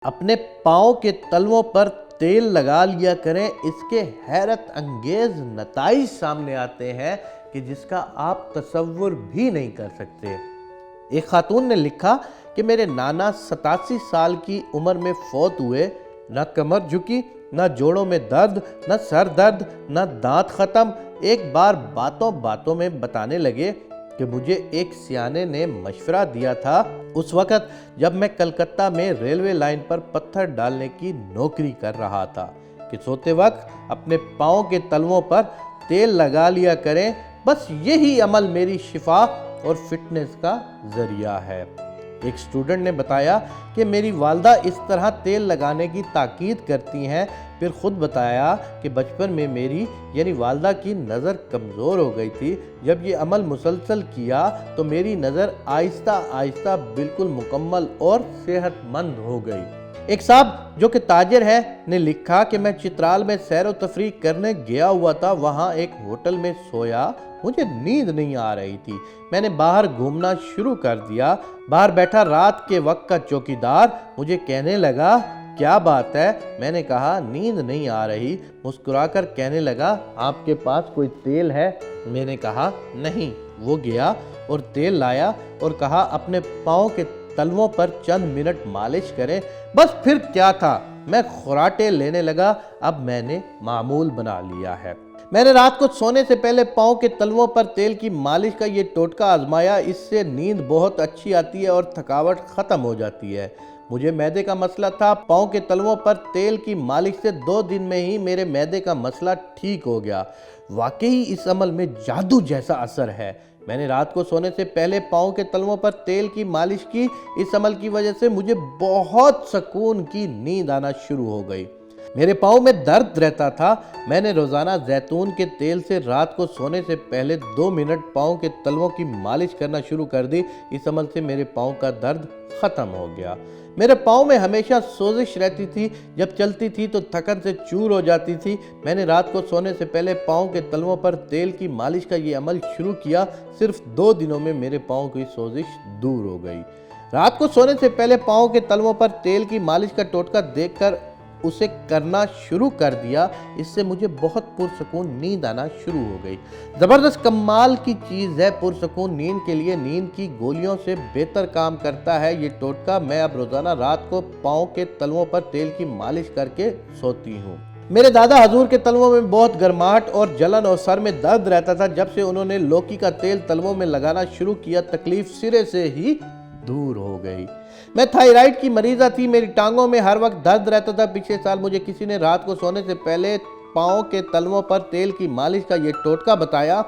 اپنے پاؤں کے تلووں پر تیل لگا لیا کریں، اس کے حیرت انگیز نتائج سامنے آتے ہیں کہ جس کا آپ تصور بھی نہیں کر سکتے۔ ایک خاتون نے لکھا کہ میرے نانا 87 سال کی عمر میں فوت ہوئے، نہ کمر جھکی، نہ جوڑوں میں درد، نہ سر درد، نہ دانت ختم۔ ایک بار باتوں باتوں میں بتانے لگے کہ مجھے ایک سیانے نے مشورہ دیا تھا اس وقت جب میں کلکتہ میں ریلوے لائن پر پتھر ڈالنے کی نوکری کر رہا تھا کہ سوتے وقت اپنے پاؤں کے تلووں پر تیل لگا لیا کریں، بس یہی عمل میری شفا اور فٹنس کا ذریعہ ہے۔ ایک اسٹوڈنٹ نے بتایا کہ میری والدہ اس طرح تیل لگانے کی تاکید کرتی ہیں، پھر خود بتایا کہ بچپن میں میری یعنی والدہ کی نظر کمزور ہو گئی تھی، جب یہ عمل مسلسل کیا تو میری نظر آہستہ آہستہ بالکل مکمل اور صحت مند ہو گئی۔ ایک صاحب جو کہ تاجر ہے نے لکھا کہ میں چترال میں سیر و تفریح کرنے گیا ہوا تھا، وہاں ایک ہوٹل میں سویا، مجھے نیند نہیں آ رہی تھی، میں نے باہر گھومنا شروع کر دیا۔ باہر بیٹھا رات کے وقت کا چوکیدار مجھے کہنے لگا کیا بات ہے؟ میں نے کہا نیند نہیں آ رہی۔ مسکرا کر کہنے لگا آپ کے پاس کوئی تیل ہے؟ میں نے کہا نہیں۔ وہ گیا اور تیل لایا اور کہا اپنے پاؤں کے تلووں پر چند منٹ مالش کریں، بس پھر کیا تھا، میں خراٹے لینے لگا۔ اب میں نے معمول بنا لیا ہے۔ میں نے رات کو سونے سے پہلے پاؤں کے تلووں پر تیل کی مالش کا یہ ٹوٹکا آزمایا، اس سے نیند بہت اچھی آتی ہے اور تھکاوٹ ختم ہو جاتی ہے۔ مجھے معدے کا مسئلہ تھا، پاؤں کے تلووں پر تیل کی مالش سے 2 دن میں ہی میرے معدے کا مسئلہ ٹھیک ہو گیا۔ واقعی اس عمل میں جادو جیسا اثر ہے۔ میں نے رات کو سونے سے پہلے پاؤں کے تلووں پر تیل کی مالش کی، اس عمل کی وجہ سے مجھے بہت سکون کی نیند آنا شروع ہو گئی۔ میرے پاؤں میں درد رہتا تھا، میں نے روزانہ زیتون کے تیل سے رات کو سونے سے پہلے 2 منٹ پاؤں کے تلووں کی مالش کرنا شروع کر دی، اس عمل سے میرے پاؤں کا درد ختم ہو گیا۔ میرے پاؤں میں ہمیشہ سوزش رہتی تھی، جب چلتی تھی تو تھکن سے چور ہو جاتی تھی۔ میں نے رات کو سونے سے پہلے پاؤں کے تلووں پر تیل کی مالش کا یہ عمل شروع کیا، صرف 2 دنوں میں میرے پاؤں کی سوزش دور ہو گئی۔ رات کو سونے سے پہلے پاؤں کے تلووں پر تیل کی مالش کا ٹوٹکا دیکھ کر اسے کرنا شروع کر دیا، اس سے مجھے بہت پرسکون نیند آنا شروع ہو گئی۔ زبردست کمال کی چیز ہے، پرسکون نیند کے لیے نیند کی گولیوں سے بہتر کام کرتا ہے یہ ٹوٹکا۔ میں اب روزانہ رات کو پاؤں کے تلووں پر تیل کی مالش کر کے سوتی ہوں۔ میرے دادا حضور کے تلووں میں بہت گرماہٹ اور جلن اور سر میں درد رہتا تھا، جب سے انہوں نے لوکی کا تیل تلووں میں لگانا شروع کیا تکلیف سرے سے ہی دور ہو گئی۔ میں تھائرائیڈ کی مریضہ تھی، میری ٹانگوں میں ہر وقت درد رہتا تھا۔ پچھلے سال مجھے کسی نے رات کو سونے سے پہلے پاؤں کے تلووں پر تیل کی مالش کا یہ ٹوٹکا بتایا،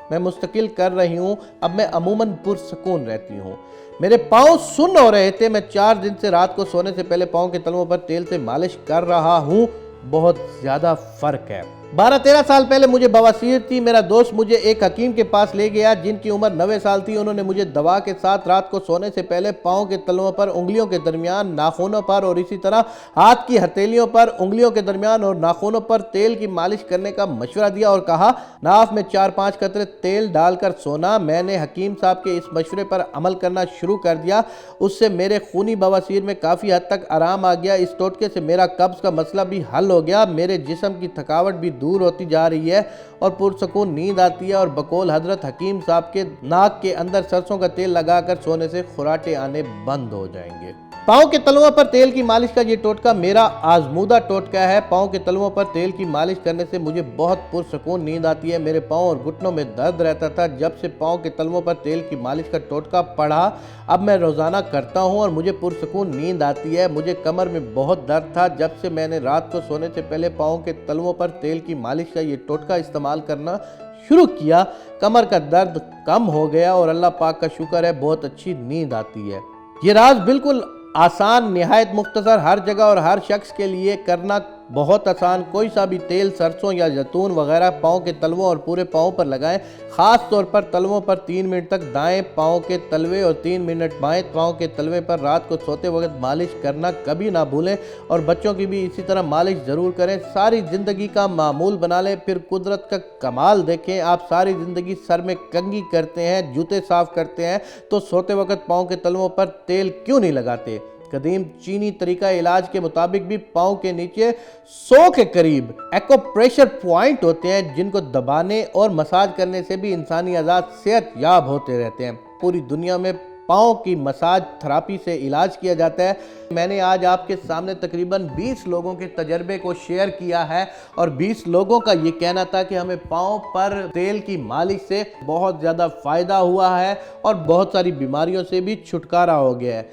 میں مستقل کر رہی ہوں، اب میں عموماً پرسکون رہتی ہوں۔ میرے پاؤں سن ہو رہے تھے، میں 4 دن سے رات کو سونے سے پہلے پاؤں کے تلووں پر تیل سے مالش کر رہا ہوں، بہت زیادہ فرق ہے۔ 12-13 سال پہلے مجھے بواسیر تھی، میرا دوست مجھے ایک حکیم کے پاس لے گیا جن کی عمر 90 سال تھی۔ انہوں نے مجھے دوا کے ساتھ رات کو سونے سے پہلے پاؤں کے تلووں پر، انگلیوں کے درمیان، ناخنوں پر اور اسی طرح ہاتھ کی ہتھیلیوں پر، انگلیوں کے درمیان اور ناخنوں پر تیل کی مالش کرنے کا مشورہ دیا اور کہا ناف میں 4-5 قطرے تیل ڈال کر سونا۔ میں نے حکیم صاحب کے اس مشورے پر عمل کرنا شروع کر دیا، اس سے میرے خونی بواسیر میں کافی حد تک آرام آ گیا۔ اس ٹوٹکے سے میرا قبض کا مسئلہ بھی حل ہو گیا، میرے جسم کی تھکاوٹ بھی دور ہوتی جا رہی ہے اور پرسکون نیند آتی ہے، اور بقول حضرت حکیم صاحب کے ناک کے اندر سرسوں کا تیل لگا کر سونے سے خراٹے آنے بند ہو جائیں گے۔ پاؤں کے تلووں پر تیل کی مالش کا یہ ٹوٹکا میرا آزمودہ ٹوٹکا ہے۔ پاؤں کے تلووں پر تیل کی مالش کرنے سے مجھے بہت پرسکون نیند آتی ہے۔ میرے پاؤں اور گھٹنوں میں درد رہتا تھا، جب سے پاؤں کے تلووں پر تیل کی مالش کا ٹوٹکا پڑھا اب میں روزانہ کرتا ہوں اور مجھے پرسکون نیند آتی ہے۔ مجھے کمر میں بہت درد تھا، جب سے میں نے رات کو سونے سے پہلے پاؤں کے تلووں پر تیل کی مالش کا یہ ٹوٹکا استعمال کرنا شروع کیا، کمر کا درد کم ہو گیا اور اللہ پاک کا شکر ہے بہت اچھی نیند آتی ہے۔ یہ راز بالکل آسان، نہایت مختصر، ہر جگہ اور ہر شخص کے لیے کرنا بہت آسان۔ کوئی سا بھی تیل، سرسوں یا زیتون وغیرہ پاؤں کے تلووں اور پورے پاؤں پر لگائیں، خاص طور پر تلووں پر 3 منٹ تک دائیں پاؤں کے تلوے اور 3 منٹ بائیں پاؤں کے تلوے پر رات کو سوتے وقت مالش کرنا کبھی نہ بھولیں، اور بچوں کی بھی اسی طرح مالش ضرور کریں۔ ساری زندگی کا معمول بنا لیں، پھر قدرت کا کمال دیکھیں۔ آپ ساری زندگی سر میں کنگھی کرتے ہیں، جوتے صاف کرتے ہیں، تو سوتے وقت پاؤں کے تلووں پر تیل کیوں نہیں لگاتے؟ قدیم چینی طریقہ علاج کے مطابق بھی پاؤں کے نیچے 100 کے قریب ایکوپریشر پوائنٹ ہوتے ہیں جن کو دبانے اور مساج کرنے سے بھی انسانی اعضاء صحت یاب ہوتے رہتے ہیں۔ پوری دنیا میں پاؤں کی مساج تھراپی سے علاج کیا جاتا ہے۔ میں نے آج آپ کے سامنے تقریباً 20 لوگوں کے تجربے کو شیئر کیا ہے اور 20 لوگوں کا یہ کہنا تھا کہ ہمیں پاؤں پر تیل کی مالش سے بہت زیادہ فائدہ ہوا ہے اور بہت ساری بیماریوں سے بھی چھٹکارا ہو گیا ہے۔